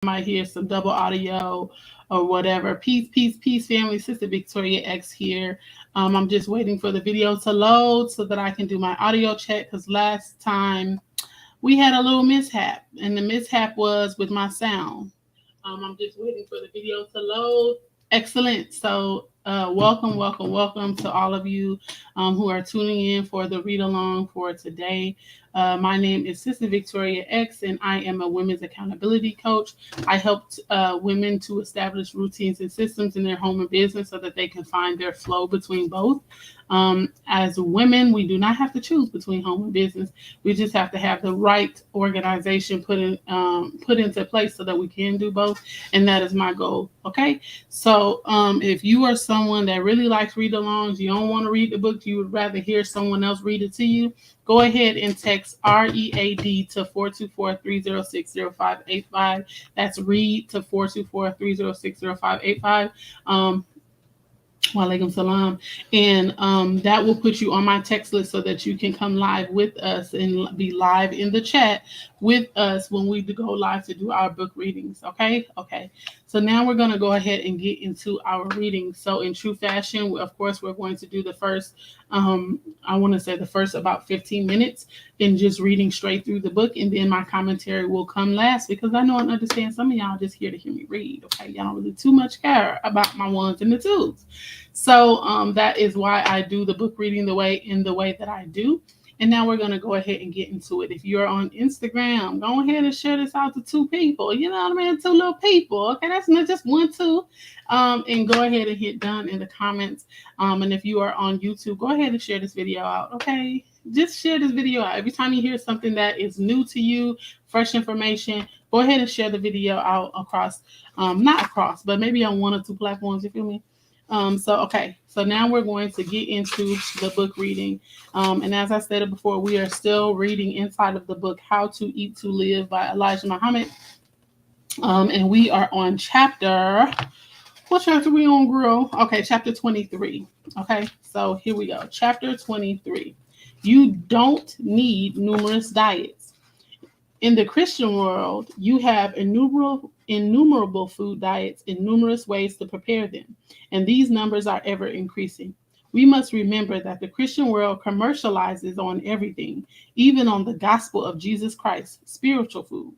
might hear some double audio or whatever. Peace, peace, peace, family. Sister Victoria X here. I'm just waiting for the video to load so that I can do my audio check because last time we had a little mishap, and the mishap was with my sound. I'm just waiting for the video to load. Excellent. So, welcome, welcome, welcome to all of you who are tuning in for the read along for today. My name is Sister Victoria X, and I am a women's accountability coach. I help women to establish routines and systems in their home and business so that they can find their flow between both. As women, we do not have to choose between home and business. We just have to have the right organization put into place so that we can do both, and that is my goal. Okay, so if you are someone that really likes read-alongs, you don't want to read the book, you would rather hear someone else read it to you, go ahead and text READ to 424-306-0585. That's read to 424-306-0585. Walaikum salam. And that will put you on my text list so that you can come live with us and be live in the chat with us when we go live to do our book readings. Okay? Okay. So now we're going to go ahead and get into our readings. So in true fashion, of course, we're going to do the first, I want to say the first about 15 minutes in just reading straight through the book. And then my commentary will come last because I know and understand some of y'all just here to hear me read. Okay? Y'all don't really too much care about my ones and the twos. So that is why I do the book reading the way that I do. And now we're going to go ahead and get into it. If you're on Instagram, go ahead and share this out to two people. You know what I mean? Two little people. Okay, that's not just one, two. And go ahead and hit done in the comments. And if you are on YouTube, go ahead and share this video out. Okay, just share this video out. Every time you hear something that is new to you, fresh information, go ahead and share the video out across, not across, but maybe on one or two platforms. You feel me? So now we're going to get into the book reading. And as I stated before, we are still reading inside of the book, How to Eat to Live by Elijah Muhammad. And we are on what chapter we on, girl? Okay, chapter 23. Okay, so here we go. Chapter 23. You don't need numerous diets. In the Christian world, you have innumerable food diets and numerous ways to prepare them, and these numbers are ever increasing. We must remember that the Christian world commercializes on everything, even on the gospel of Jesus Christ, spiritual food.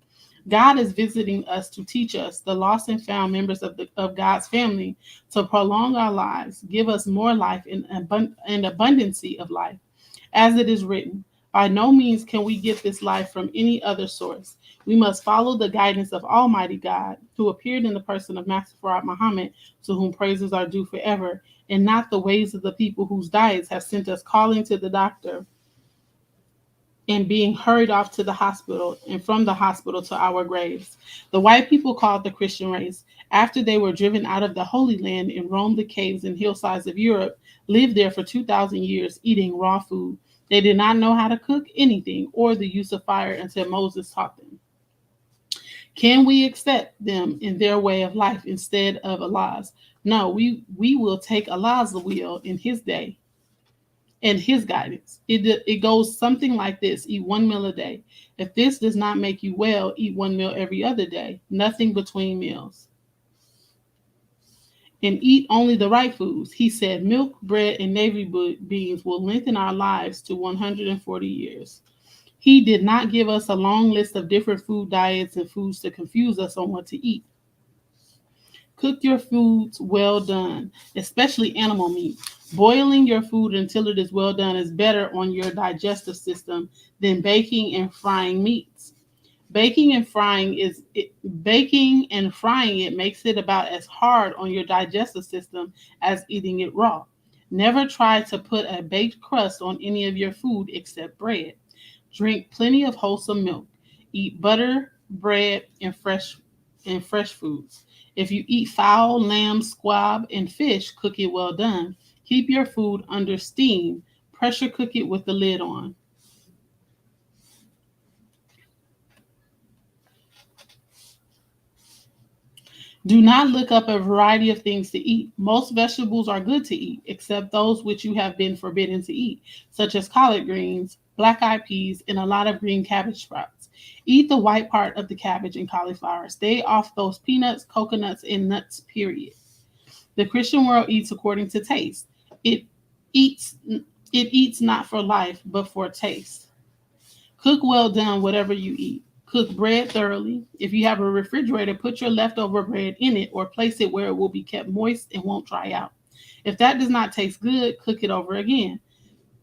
God is visiting us to teach us, the lost and found members of God's family, to prolong our lives, give us more life and abundancy of life. As it is written, by no means can we get this life from any other source. We must follow the guidance of Almighty God, who appeared in the person of Master Farad Muhammad, to whom praises are due forever, and not the ways of the people whose diets have sent us calling to the doctor and being hurried off to the hospital and from the hospital to our graves. The white people called the Christian race, after they were driven out of the Holy Land and roamed the caves and hillsides of Europe, lived there for 2,000 years eating raw food. They did not know how to cook anything or the use of fire until Moses taught them. Can we accept them in their way of life instead of Allah's? No, we will take Allah's will in his day and his guidance. It goes something like this: eat one meal a day. If this does not make you well, eat one meal every other day, nothing between meals. And eat only the right foods. He said milk, bread, and navy beans will lengthen our lives to 140 years. He did not give us a long list of different food diets and foods to confuse us on what to eat. Cook your foods well done, especially animal meat. Boiling your food until it is well done is better on your digestive system than baking and frying meats. Baking and frying it makes it about as hard on your digestive system as eating it raw. Never try to put a baked crust on any of your food except bread. Drink plenty of wholesome milk. Eat butter, bread, and fresh foods. If you eat fowl, lamb, squab, and fish, cook it well done. Keep your food under steam. Pressure cook it with the lid on. Do not look up a variety of things to eat. Most vegetables are good to eat, except those which you have been forbidden to eat, such as collard greens, black-eyed peas, and a lot of green cabbage sprouts. Eat the white part of the cabbage and cauliflower. Stay off those peanuts, coconuts, and nuts, period. The Christian world eats according to taste. It eats it eats not for life, but for taste. Cook well done whatever you eat. Cook bread thoroughly. If you have a refrigerator, put your leftover bread in it or place it where it will be kept moist and won't dry out. If that does not taste good, cook it over again.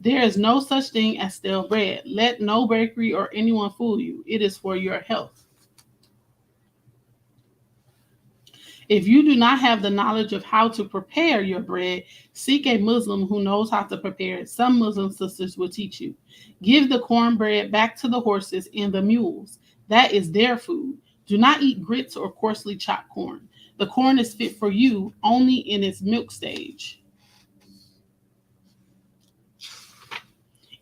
There is no such thing as stale bread. Let no bakery or anyone fool you. It is for your health. If you do not have the knowledge of how to prepare your bread, seek a Muslim who knows how to prepare it. Some Muslim sisters will teach you. Give the cornbread back to the horses and the mules. That is their food. Do not eat grits or coarsely chopped corn. The corn is fit for you only in its milk stage.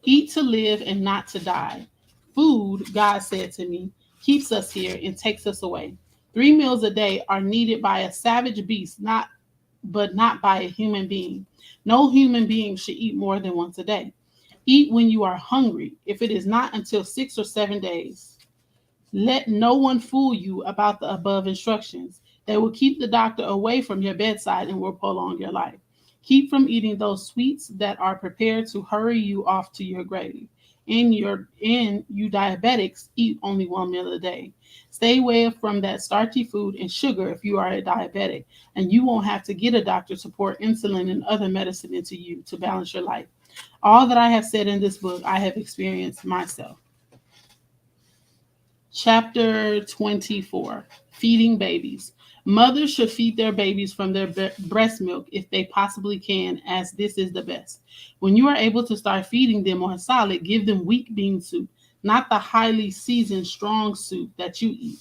Eat to live and not to die. Food, God said to me, keeps us here and takes us away. 3 meals a day are needed by a savage beast, but not by a human being. No human being should eat more than once a day. Eat when you are hungry, if it is not until 6 or 7 days. Let no one fool you about the above instructions. They will keep the doctor away from your bedside and will prolong your life. Keep from eating those sweets that are prepared to hurry you off to your grave. And you diabetics, eat only 1 meal a day. Stay away from that starchy food and sugar if you are a diabetic, and you won't have to get a doctor to pour insulin and other medicine into you to balance your life. All that I have said in this book, I have experienced myself. Chapter 24, Feeding Babies. Mothers should feed their babies from their breast milk if they possibly can, as this is the best. When you are able to start feeding them on solid, give them weak bean soup, not the highly seasoned strong soup that you eat.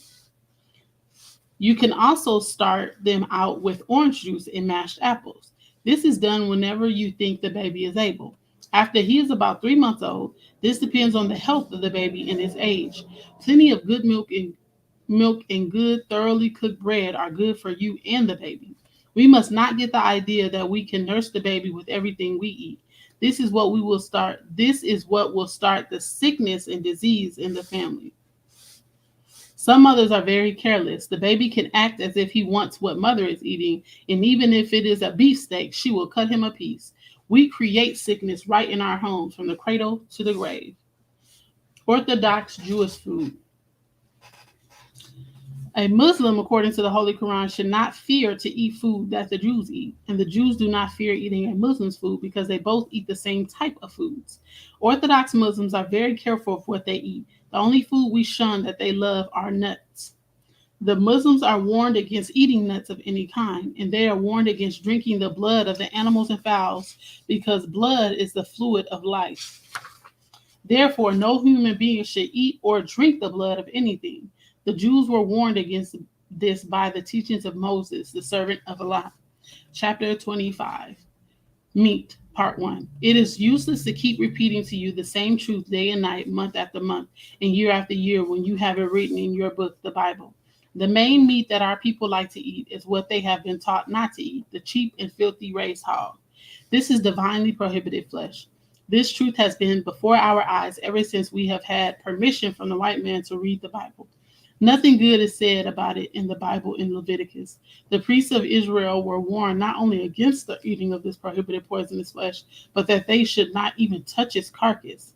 You can also start them out with orange juice and mashed apples. This is done whenever you think the baby is able. After he is about 3 months old, this depends on the health of the baby and his age. Plenty of good milk and good thoroughly cooked bread are good for you and the baby. We must not get the idea that we can nurse the baby with everything we eat. This is what will start the sickness and disease in the family. Some mothers are very careless. The baby can act as if he wants what mother is eating, and even if it is a beefsteak, she will cut him a piece. We create sickness right in our homes, from the cradle to the grave. Orthodox Jewish food. A Muslim, according to the Holy Quran, should not fear to eat food that the Jews eat, and the Jews do not fear eating a Muslim's food because they both eat the same type of foods. Orthodox Muslims are very careful of what they eat. The only food we shun that they love are nuts. The Muslims are warned against eating nuts of any kind, and they are warned against drinking the blood of the animals and fowls because blood is the fluid of life. Therefore, no human being should eat or drink the blood of anything. The Jews were warned against this by the teachings of Moses, the servant of Allah. Chapter 25. Meat, Part 1. It is useless to keep repeating to you the same truth day and night, month after month, and year after year when you have it written in your book, the Bible. The main meat that our people like to eat is what they have been taught not to eat, the cheap and filthy raised hog. This is divinely prohibited flesh. This truth has been before our eyes ever since we have had permission from the white man to read the Bible. Nothing good is said about it in the Bible in Leviticus. The priests of Israel were warned not only against the eating of this prohibited poisonous flesh, but that they should not even touch its carcass.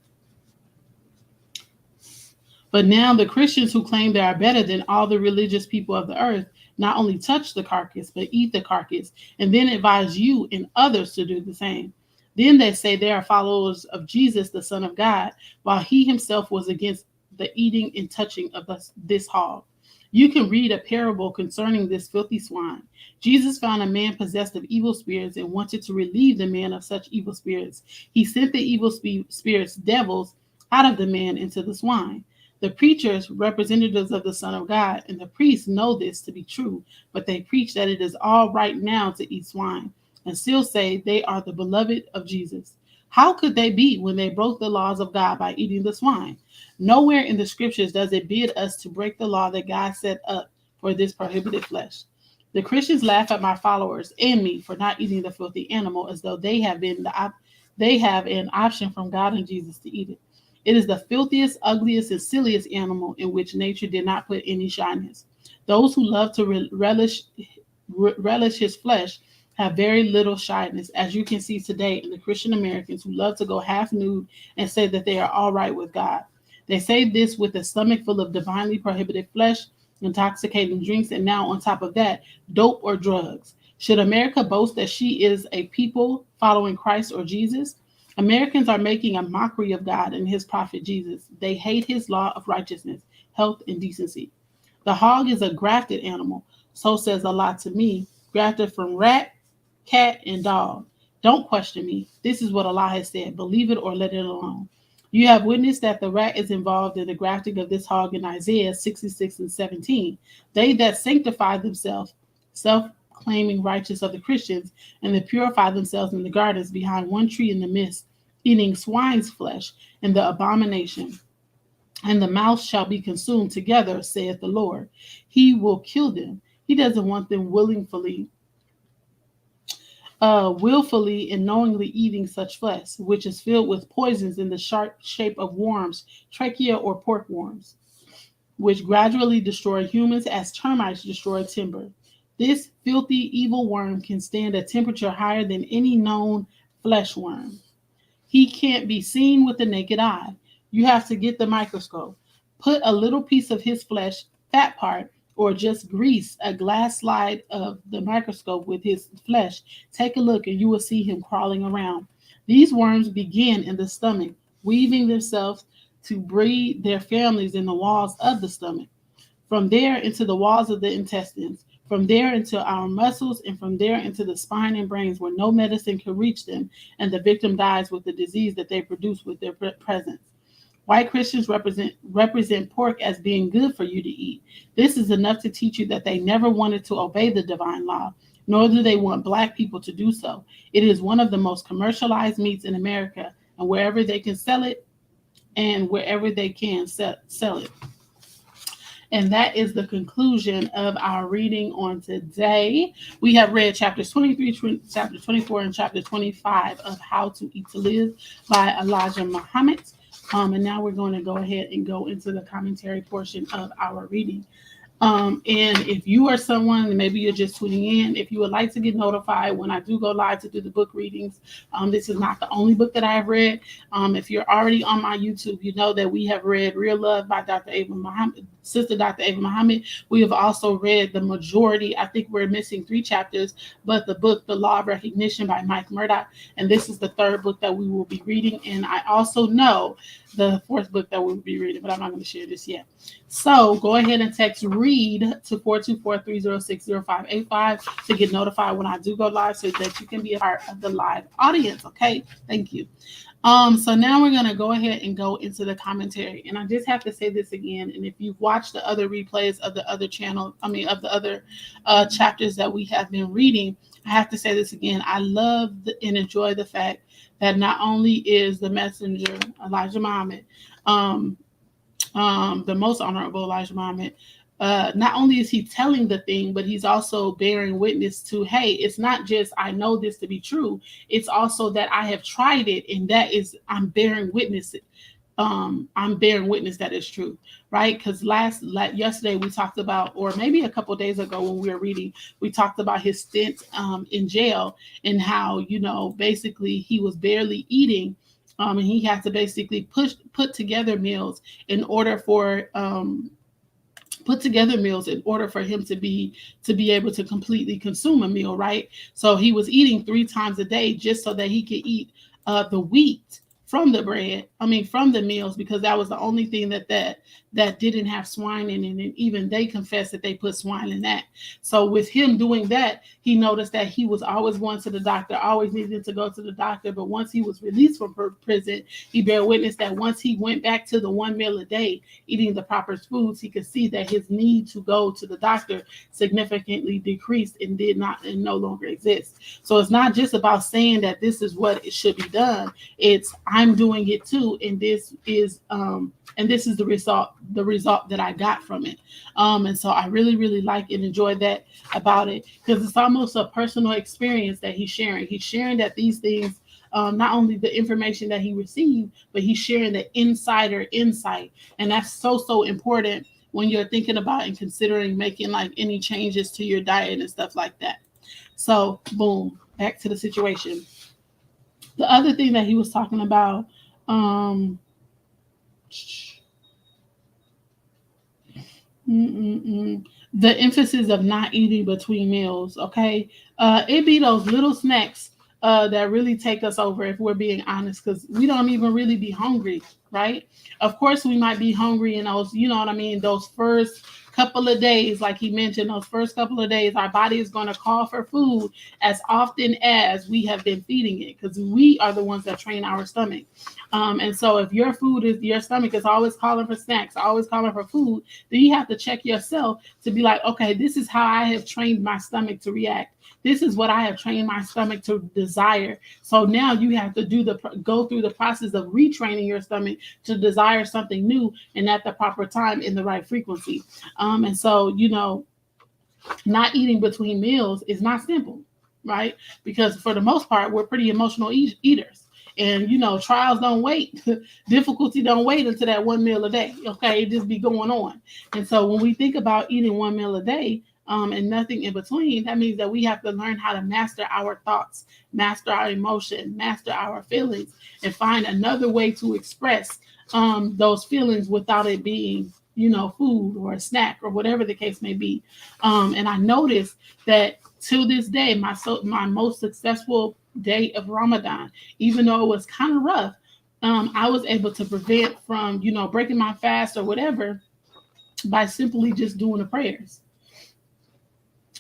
But now the Christians who claim they are better than all the religious people of the earth not only touch the carcass, but eat the carcass, and then advise you and others to do the same. Then they say they are followers of Jesus, the Son of God, while he himself was against the eating and touching of this hog. You can read a parable concerning this filthy swine. Jesus found a man possessed of evil spirits and wanted to relieve the man of such evil spirits. He sent the evil spirits, devils, out of the man into the swine. The preachers, representatives of the Son of God, and the priests know this to be true, but they preach that it is all right now to eat swine, and still say they are the beloved of Jesus. How could they be when they broke the laws of God by eating the swine? Nowhere in the scriptures does it bid us to break the law that God set up for this prohibited flesh. The Christians laugh at my followers and me for not eating the filthy animal as though they have an option from God and Jesus to eat it. It is the filthiest, ugliest, and silliest animal in which nature did not put any shyness. Those who love to relish his flesh have very little shyness, as you can see today in the Christian Americans who love to go half nude and say that they are all right with God. They say this with a stomach full of divinely prohibited flesh, intoxicating drinks, and now on top of that, dope or drugs. Should America boast that she is a people following Christ or Jesus? Americans are making a mockery of God and his prophet Jesus. They hate his law of righteousness, health, and decency. The hog is a grafted animal. So says a lot to me. Grafted from rat, cat, and dog. Don't question me. This is what Allah has said. Believe it or let it alone. You have witnessed that the rat is involved in the grafting of this hog in Isaiah 66 and 17. They that sanctify themselves, self-claiming righteous of the Christians, and that purify themselves in the gardens behind one tree in the midst, eating swine's flesh and the abomination, and the mouth shall be consumed together, saith the Lord. He will kill them. He doesn't want them willfully and knowingly eating such flesh, which is filled with poisons in the sharp shape of worms, trachea or pork worms, which gradually destroy humans as termites destroy timber. This filthy, evil worm can stand a temperature higher than any known flesh worm. He can't be seen with the naked eye. You have to get the microscope. Put a little piece of his flesh, fat part, or just grease a glass slide of the microscope with his flesh. Take a look and you will see him crawling around. These worms begin in the stomach, weaving themselves to breed their families in the walls of the stomach. From there into the walls of the intestines, from there into our muscles, and from there into the spine and brains where no medicine can reach them, and the victim dies with the disease that they produce with their presence. White Christians represent pork as being good for you to eat. This is enough to teach you that they never wanted to obey the divine law, nor do they want black people to do so. It is one of the most commercialized meats in America, and wherever they can sell it, sell it. And that is the conclusion of our reading on today. We have read chapters 23, chapter 24, and chapter 25 of How to Eat to Live by Elijah Muhammad. And now we're going to go ahead and go into the commentary portion of our reading. And if you are someone, maybe you're just tuning in, if you would like to get notified when I do go live to do the book readings, this is not the only book that I have read. If you're already on my YouTube, you know that we have read Real Love by Dr. Ava Muhammad, Sister Dr. Ava Muhammad. We have also read the majority, I think we're missing 3 chapters, but the book, The Law of Recognition by Mike Murdoch. And this is the 3rd book that we will be reading. And I also know the 4th book that we'll be reading, but I'm not going to share this yet. So go ahead and text READ to 424-306-0585 to get notified when I do go live so that you can be a part of the live audience. Okay, thank you. So now we're going to go ahead and go into the commentary. And I just have to say this again. And if you've watched the other replays of the other of the other chapters that we have been reading, I have to say this again. I love and enjoy the fact that not only is the messenger, Elijah Muhammad, the most honorable Elijah Muhammad, not only is he telling the thing, but he's also bearing witness to, hey, it's not just I know this to be true. It's also that I have tried it, and that is I'm bearing witness. I'm bearing witness that it's true, right? Because yesterday we talked about, or maybe a couple of days ago when we were reading, we talked about his stint in jail and how, basically he was barely eating. And he had to basically put together meals in order for him to be able to completely consume a meal, right? So he was eating 3 times a day just so that he could eat the wheat from the from the meals, because that was the only thing that didn't have swine in it. And even they confessed that they put swine in that. So with him doing that, he noticed that he was always going to the doctor, always needing to go to the doctor. But once he was released from prison, he bear witness that once he went back to the 1 meal a day, eating the proper foods, he could see that his need to go to the doctor significantly decreased and no longer exist. So it's not just about saying that this is what it should be done. It's I'm doing it too, and this is the result that I got from it. And so I really, really like and enjoy that about it, because it's almost a personal experience that he's sharing. He's sharing that these things not only the information that he received, but he's sharing the insider insight. And that's so important when you're thinking about and considering making like any changes to your diet and stuff like that. So boom, back to the situation. The other thing that he was talking about, um, the emphasis of not eating between meals. Okay, it be those little snacks that really take us over if we're being honest, because we don't even really be hungry, right? Of course, we might be hungry in those, you know what I mean, those first couple of days, like he mentioned, those first couple of days, our body is going to call for food as often as we have been feeding it, because we are the ones that train our stomach. And so if your stomach is always calling for snacks, always calling for food, then you have to check yourself to be like, okay, this is how I have trained my stomach to react. This is what I have trained my stomach to desire. So now you have to go through the process of retraining your stomach to desire something new and at the proper time in the right frequency. And so, not eating between meals is not simple, right? Because for the most part, we're pretty emotional eaters. And trials don't wait, difficulty don't wait until that one meal a day. Okay, it just be going on. And so when we think about eating one meal a day, and nothing in between, that means that we have to learn how to master our thoughts, master our emotion, master our feelings, and find another way to express those feelings without it being food or a snack or whatever the case may be. And I noticed that to this day, my most successful day of Ramadan, even though it was kind of rough, I was able to prevent from breaking my fast or whatever by simply just doing the prayers.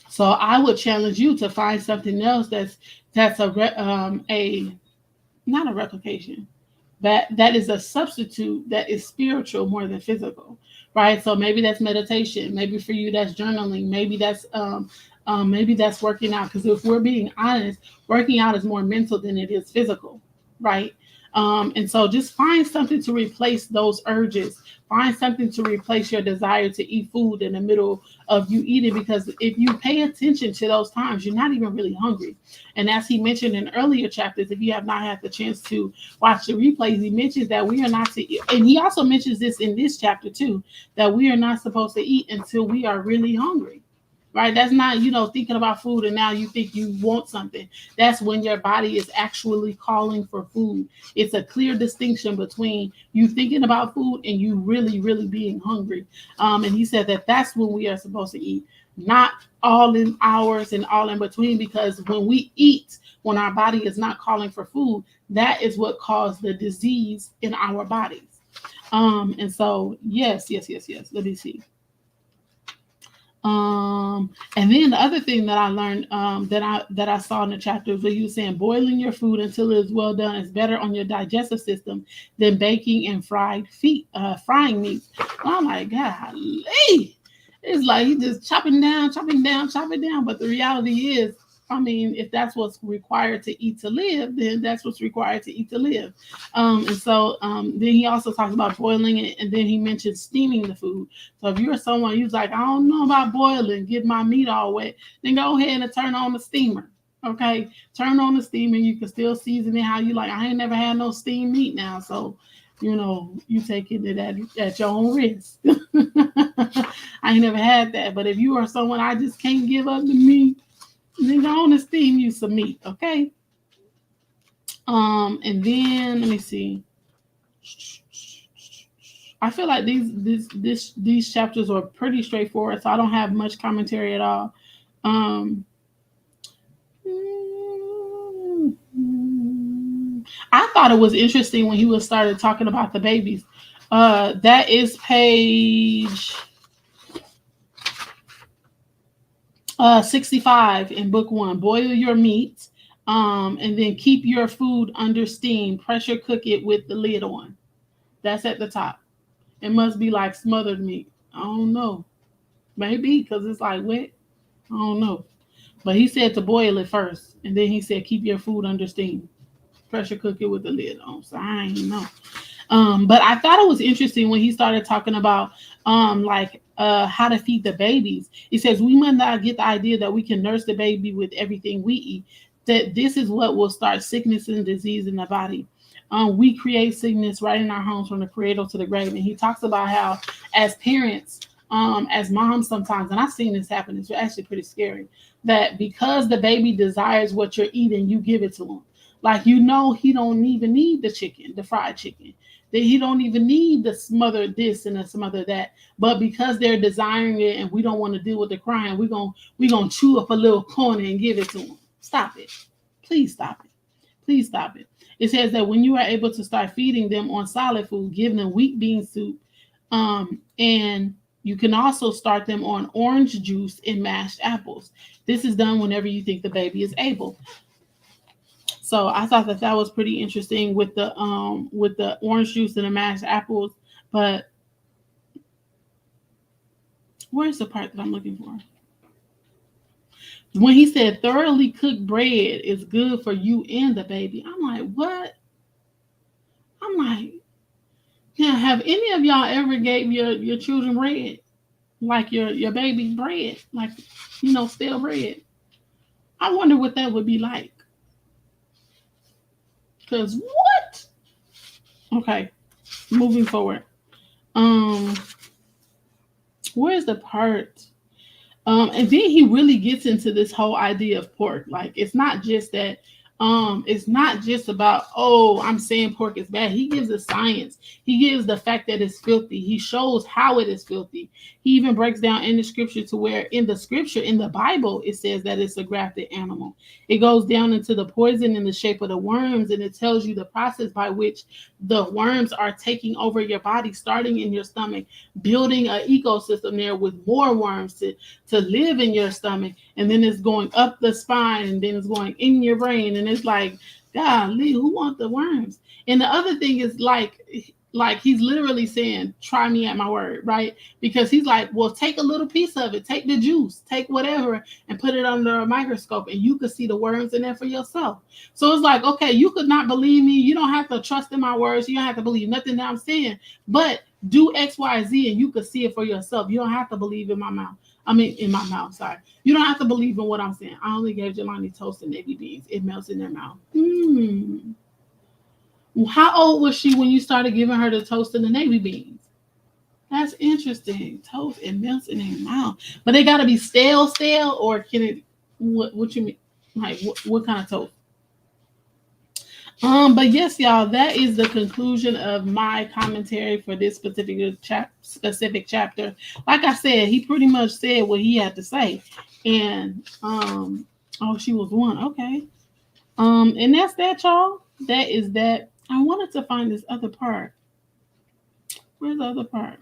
So I would challenge you to find something else that's a not a replication, that is a substitute that is spiritual more than physical, right? So maybe that's meditation, maybe for you that's journaling, maybe that's working out. Because if we're being honest, working out is more mental than it is physical, right? And so just find something to replace those urges. Find something to replace your desire to eat food in the middle of you eating, because if you pay attention to those times, you're not even really hungry. And as he mentioned in earlier chapters, if you have not had the chance to watch the replays, he mentions that we are not to eat. And he also mentions this in this chapter too, that we are not supposed to eat until we are really hungry. Right? That's not, thinking about food and now you think you want something. That's when your body is actually calling for food. It's a clear distinction between you thinking about food and you really, really being hungry. And he said that that's when we are supposed to eat, not all in hours and all in between, because when we eat, when our body is not calling for food, that is what caused the disease in our bodies. And so, yes. Let me see. And then the other thing that I learned that I saw in the chapter was he was saying boiling your food until it is well done is better on your digestive system than baking and frying meat. And I'm like, golly, it's like you just chopping down. But the reality is, I mean, if that's what's required to eat to live, then that's what's required to eat to live. And so then he also talks about boiling it, and then he mentioned steaming the food. So if you're someone who's like, I don't know about boiling, get my meat all wet, then go ahead and turn on the steamer. Okay, turn on the steamer. You can still season it how you like. I ain't never had no steamed meat now, so you taking it at your own risk. I ain't never had that, but if you are someone I just can't give up the meat, then go on and steam you some meat, okay? And then let me see. I feel like these chapters are pretty straightforward, so I don't have much commentary at all. I thought it was interesting when he started talking about the babies. That is page 65 in book 1. Boil your meat, and then keep your food under steam. Pressure cook it with the lid on. That's at the top. It must be like smothered meat. I don't know. Maybe because it's like wet. I don't know. But he said to boil it first, and then he said keep your food under steam. Pressure cook it with the lid on. So I ain't know. But I thought it was interesting when he started talking about how to feed the babies. He says we must not get the idea that we can nurse the baby with everything we eat. that this is what will start sickness and disease in the body. We create sickness right in our homes from the cradle to the grave. And he talks about how, as parents, as moms sometimes, and I've seen this happen, it's actually pretty scary, that because the baby desires what you're eating, you give it to him. Like, he don't even need the chicken, the fried chicken. That he don't even need the smother this and the smother that. But because they're desiring it and we don't want to deal with the crying, we're gonna chew up a little corner and give it to them. Stop it. Please stop it. Please stop it. It says that when you are able to start feeding them on solid food, give them wheat bean soup, and you can also start them on orange juice and mashed apples. This is done whenever you think the baby is able. So I thought that that was pretty interesting with the orange juice and the mashed apples. But where's the part that I'm looking for? When he said thoroughly cooked bread is good for you and the baby, I'm like, what? I'm like, yeah, have any of y'all ever gave your children bread? Like your baby bread? Like, stale bread? I wonder what that would be like. Because what? Okay, moving forward. Um, where's the part? And then he really gets into this whole idea of pork. Like, it's not just about, oh, I'm saying pork is bad. He gives the science. He gives the fact that it's filthy. He shows how it is filthy. He even breaks down in the scripture to where in the Bible, it says that it's a grafted animal. It goes down into the poison in the shape of the worms, and it tells you the process by which the worms are taking over your body, starting in your stomach, building an ecosystem there with more worms to live in your stomach, and then it's going up the spine, and then it's going in your brain, and it's like, golly, who wants the worms? And the other thing is like he's literally saying, try me at my word, right? Because he's like, well, take a little piece of it, take the juice, take whatever, and put it under a microscope, and you could see the worms in there for yourself. So it's like, okay, you could not believe me. You don't have to trust in my words. You don't have to believe nothing that I'm saying, but do X, Y, Z, and you could see it for yourself. You don't have to believe in my mouth. In my mouth, sorry. You don't have to believe in what I'm saying. I only gave Jelani toast and navy beans. It melts in their mouth. How old was she when you started giving her the toast and the navy beans? That's interesting. Toast and melts in their mouth. But they got to be stale, or can it, what you mean? Like, what kind of toast? But yes, y'all, that is the conclusion of my commentary for this specific chapter. Like I said, he pretty much said what he had to say. And oh, she was one. Okay. And that's that, y'all. That is that. I wanted to find this other part. Where's the other part?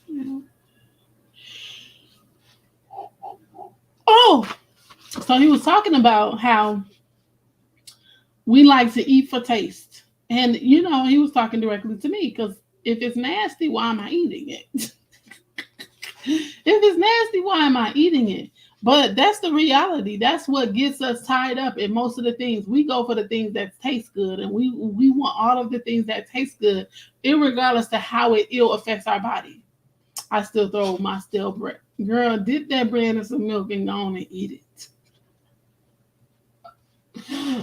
Yeah. Oh, so he was talking about how we like to eat for taste. And, he was talking directly to me because if it's nasty, why am I eating it? If it's nasty, why am I eating it? But that's the reality. That's what gets us tied up in most of the things. We go for the things that taste good, and we want all of the things that taste good, irregardless to how it ill affects our body. I still throw my stale bread. Girl, dip that bread in some milk and go on and eat it.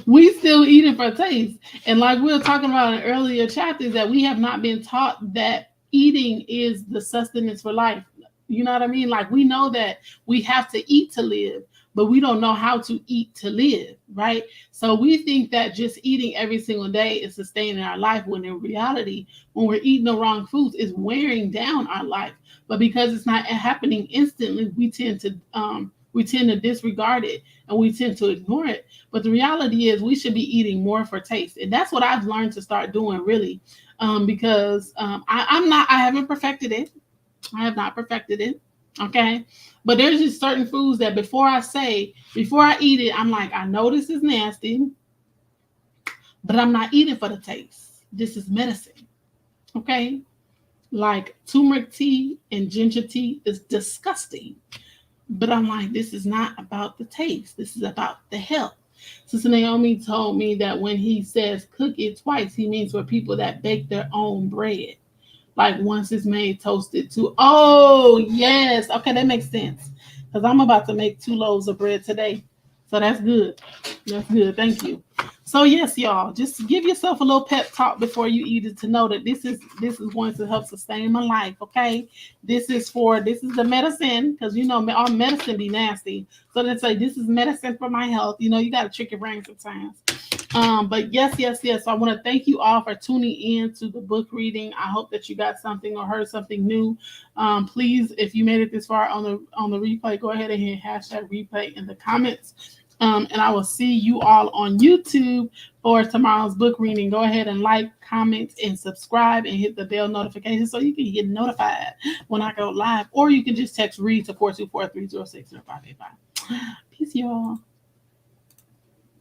We still eat it for taste. And like we were talking about in earlier chapters, that we have not been taught that eating is the sustenance for life. You know what I mean? Like, we know that we have to eat to live, but we don't know how to eat to live, right? So we think that just eating every single day is sustaining our life, when in reality, when we're eating the wrong foods, it's wearing down our life. But because it's not happening instantly, we tend to disregard it, and we tend to ignore it. But the reality is we should be eating more for taste. And that's what I've learned to start doing, really, because I haven't perfected it. I have not perfected it. Okay. But there's just certain foods that before I eat it, I'm like, I know this is nasty, but I'm not eating for the taste. This is medicine. Okay. Like turmeric tea and ginger tea is disgusting. But I'm like, this is not about the taste. This is about the health. Sister Naomi told me that when he says cook it twice, he means for people that bake their own bread. Like, once it's made, toasted too. Oh, yes. Okay, that makes sense. because I'm about to make 2 loaves of bread today. So that's good. That's good. Thank you. So yes, y'all, just give yourself a little pep talk before you eat it to know that this is going to help sustain my life. Okay, this is the medicine because you know our medicine be nasty. So they say this is medicine for my health. You know you got to trick your brain sometimes. But yes, yes, yes. So I want to thank you all for tuning in to the book reading. I hope that you got something or heard something new. Please, if you made it this far on the replay, go ahead and hit hashtag replay in the comments. And I will see you all on YouTube for tomorrow's book reading. Go ahead and like, comment, and subscribe, and hit the bell notification so you can get notified when I go live. Or you can just text read to 424-306-0585. Peace, y'all.